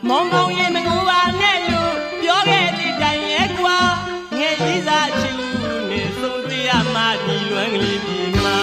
မောင်မောင်ရင်မငူပါနဲ့လို့ပြောခဲ့တဲ့တိုင်ရဲ့ကွာငယ်ကြီးစားချူနဲ့ဆုံးတွေ့ရမှဒီလွမ်းကလေးဒီမှာ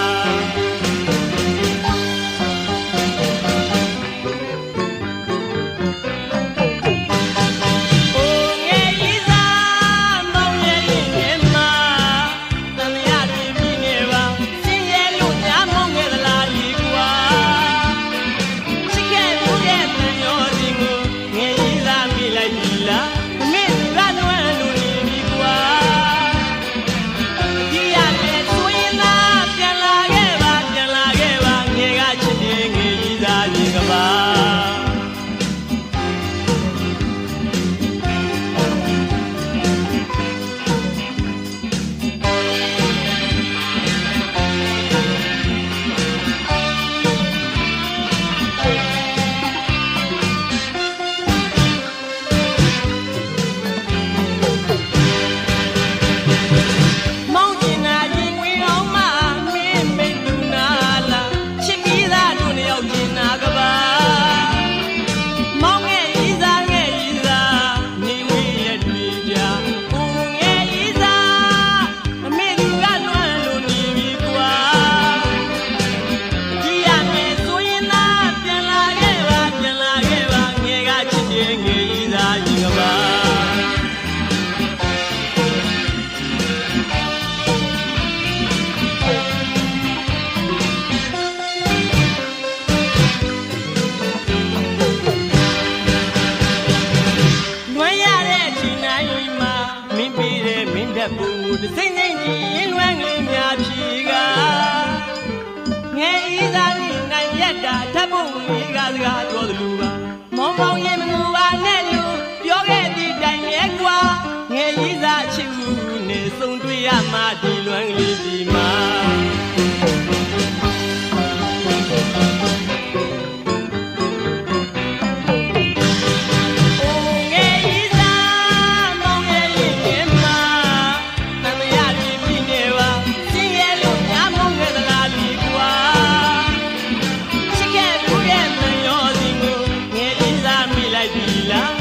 စိတ်ငြိမ်ကြည်ရင်လွမ်းကလေးများဖြေကငယ်ဤသားလေးနိုင်ရက်တာဓာတ်ပုံလေးကစကားပြောသလိုပါမောင်မောင်ရင်မငူပါနဲ့လို့ပြောခဲ့တဲ့တိုင်ရဲ့ကွာငယ်ဤသားချစ်မှုနဲ့ဆုံတွေ့ရမှဒီလွမ်းကလေးဒီမှာလိုက်ပြီလား